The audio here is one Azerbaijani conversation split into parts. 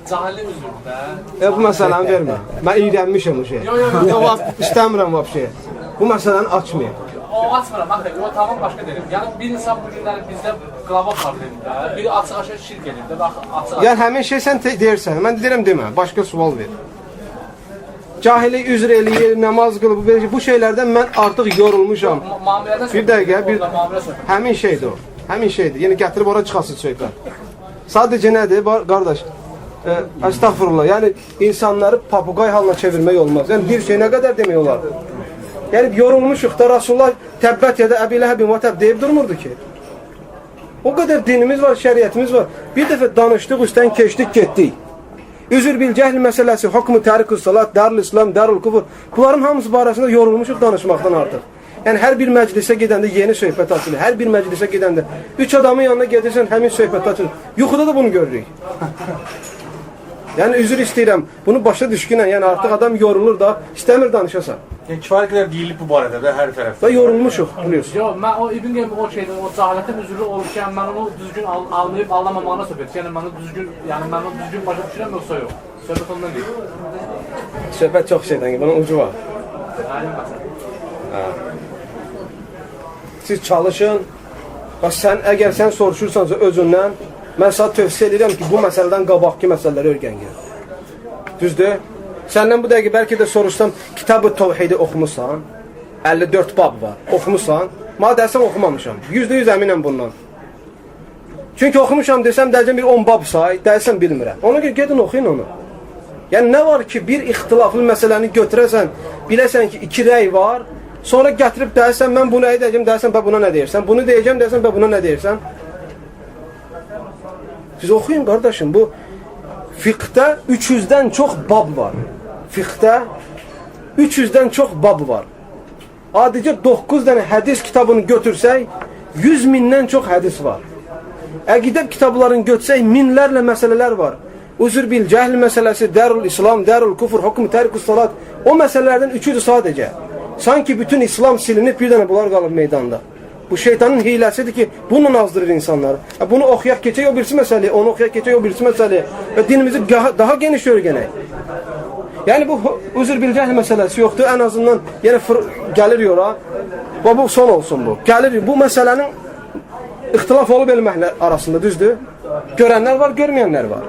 cahillik üzründə. Bu məsələni vermə. Mən iyrənmişəm o şey. Yox, istəmirəm o şey. Bu məsələni açmayın. O açmıram, baxın, o tamam başqa deyirəm. Yəni bir insan bu günləri bizdə qlava problemində, biri açıq-aşıq şirk edir də, bax, açıq-aşıq. Yəni həmin şey sən deyirsən, mən deyirəm demə, başqa sual ver. Cahillik üzr eləyir, namaz qılıb, bu şeylərdən mən artıq yorulmuşam. Bir dəqiqə, həmin şeydir o. Həmin şeydir. Yəni gətirib ora çıxasın söhbət. Sadəcə nədir, qardaş? Estağfurullah. Yəni insanları papuqay halına çevirmək olmaz. Yəni bir şey nə qədər demək olar? Yəni yorulmuşuq da Rasulullah təbbət ya da Əbi Ləhəbin və təbb deyib durmurdu ki. O qədər dinimiz var, şəriətimiz var. Bir dəfə danışdıq, üstdən keçdik, getdik. Üzr bil cəhl məsələsi, hukmu tərik-ü salat, dərl İslam, dərl küfr. Bunların hamısı barəsində yorulmuşuq danışmaqdan artıq. Yəni hər bir məclisə gedəndə yeni söhbət açılır. Hər bir məclisə gedəndə 3 adamın yanına gedirsən, həmin söhbət açılır. Yuxuda da bunu görürük. Yəni üzr istəyirəm. Bunu başa düşkünən, yəni artıq adam yorulur da, istəmir danışasan. Yəni kifayət qədər deyilib bu barədə də hər tərəfdə. Və yorulmuşuq, biliyorsun. Yox, mən o İbn Qeym o şeydə, o cahiliyyətin üzrü olurkən mən onu düzgün anlayıb anlamamağına söhbət. Yəni mən onu düzgün başa düşürəm yoxsa yox. Söhbət ondan deyil. Söhbət çox şeydən, bunun ucu var. Siz çalışın. Bax əgər sən soruşursansa özündən, mən sənə tövsiyə edirəm ki, bu məsələdən qabaqki məsələləri öyrən gəl. Düzdür? Səndən bu dəqiqə bəlkə də soruşsam, Kitab-ı Tevhidi oxumusan, 54 bab var, oxumusan, mənə dərsəm oxumamışam, %100 əminəm bundan. Çünki oxumuşam desəm, dərəcəm bir 10 bab say, dərsəm bilmirəm. Ona görə gedin oxuyun onu. Yəni nə var ki, bir ixtilaflı məsələni götürəsən, biləsən ki, 2 rəy var, sonra gətirib dərsən, mən bunu edəcəm, dərsən, buna nə deyirsən, bunu deyəcəm, dərsən, buna nə deyirsən. Siz oxuyun, qardaşım, bu fiqhdə 300-dən çox bab var. Fiqhdə 300-dən çox bab var. Adicə 9 dənə hədis kitabını götürsək, 100 mindən çox hədis var. Əqidə kitablarını götürsək, minlərlə məsələlər var. Üzr bil cəhl məsələsi, dərul İslam, dərul küfr, hukm tərk-ü salat. O məsələlərdən 3-üdür sadəcə. Sanki bütün İslam silinib, bir dənə bunlar qalıb meydanda. Bu şeytanın hiləsidir ki, bununla azdırır insanları. Bunu oxuyaq keçək o birisi məsələyə, onu oxuyaq keçək o birisi məsələyə və dinimizi daha geniş öyrənək. Yəni bu üzr bil cəhl məsələsi yoxdur, ən azından yenə gəlir yora, bu son olsun bu. Gəlir, bu məsələnin ixtilaf olub elməklər arasında, düzdür? Görənlər var, görməyənlər var.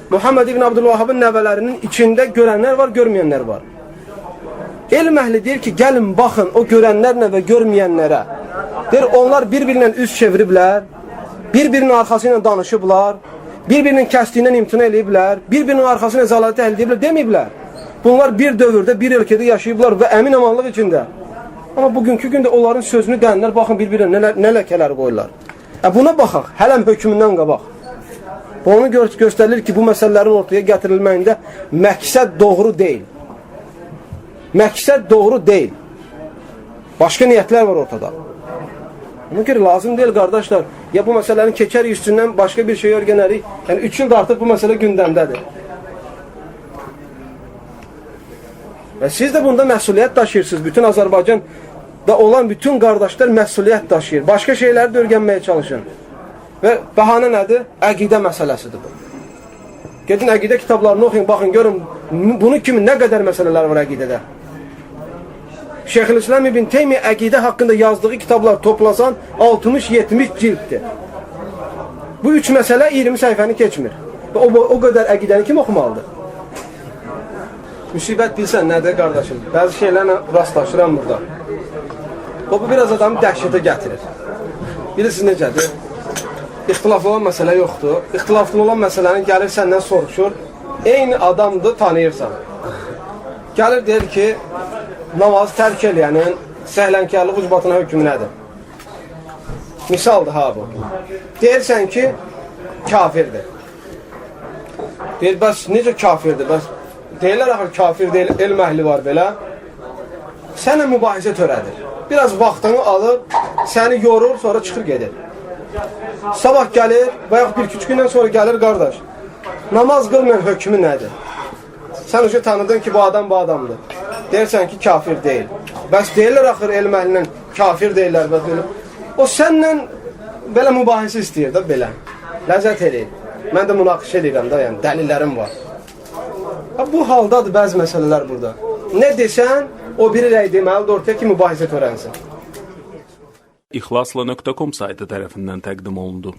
Muhammed ibn Abdülvahabın nəvələrinin içində görənlər var, görməyənlər var. Elm əhli deyir ki, gəlin baxın o görənlərlə və görməyənlərə. Deyir, onlar bir-birinlə üz çeviriblər, bir-birinin arxası ilə danışıblar, bir-birinin kəsdiyindən imtina ediblər, bir-birinin arxası ilə zəlalətə əldə ediblər, deməyiblər. Bunlar bir dövrdə, bir ölkədə yaşayıblar və əmin amanlıq içində. Amma bugünkü gündə onların sözünü dənlər, baxın bir-birinə nə ləkələr qoyurlar. Buna baxaq, hələm hökmündən qabaq. Onu göstərilir ki, bu məsələlərin ortaya gətirilməyində məqsəd doğru deyil. Məqsəd doğru deyil. Başqa niyyətlər var ortada. Ona görə lazım deyil, qardaşlar. Ya bu məsələnin keçərik üstündən başqa bir şey öyrənərik. Yəni 3 ildə artıq bu məsələ gündəmdədir. Və siz də bunda məsuliyyət daşıyırsınız. Bütün Azərbaycanda olan bütün qardaşlar məsuliyyət daşıyır. Başqa şeyləri də öyrənməyə çalışın. Və bəhanə nədir? Əqidə məsələsidir bu. Gedin əqidə kitablarını oxuyun, baxın, görün, bunun kimi nə qədər məsələlər var əqidədə. Şeyxülislam İbn Teymiyyə əqidə haqqında yazdığı kitablar toplasan 60-70 cilddir. Bu 3 məsələ 20 səhifəni keçmir. Və o qədər əqidəni kim oxumalıdır? Müsibət bilsən nədir, qardaşım? Bəzi şeylərlə rastlaşıram burada. Bu biraz adamı dəhşətə gətirir. Bilirsiniz necədir? İxtilaflı olan məsələ yoxdur. İxtilaflı olan məsələni gəlir səndən soruşur. Eyni adamdır, tanıyırsan. Gəlir deyir ki, namazı tərk eləyənin səhlənkarlıq ucbatına hökmü nədir? Misaldır ha bu. Deyirsən ki, kafirdir. Deyir, bəs necə kafirdir? Bəs deyirlər axır kafir deyil, elm əhli var belə. Sənə mübahisə törədir. Biraz vaxtını alıb, səni yorur, sonra çıxır gedir. Sabah gəlir və yaxud 1-2 gündən sonra gəlir, qardaş. Namaz qılmayan hökmü nədir? Sən uca tanıdın ki, bu adam bu adamdır. Deyirsən ki, kafir deyil. Bəs deyirlər axır elm əhlindən kafir deyirlər. O sənlə belə mübahisə istəyir də belə. Ləzzət eləyir. Mən də münaqişə edirəm da, yəni dəlillərim var. Bu haldadır bəzi məsələlər burada. Nə desən, o biri rəy deməlidir ortaya ki, mübahisə törənsin. İxlasla.com saytı tərəfindən təqdim olundu.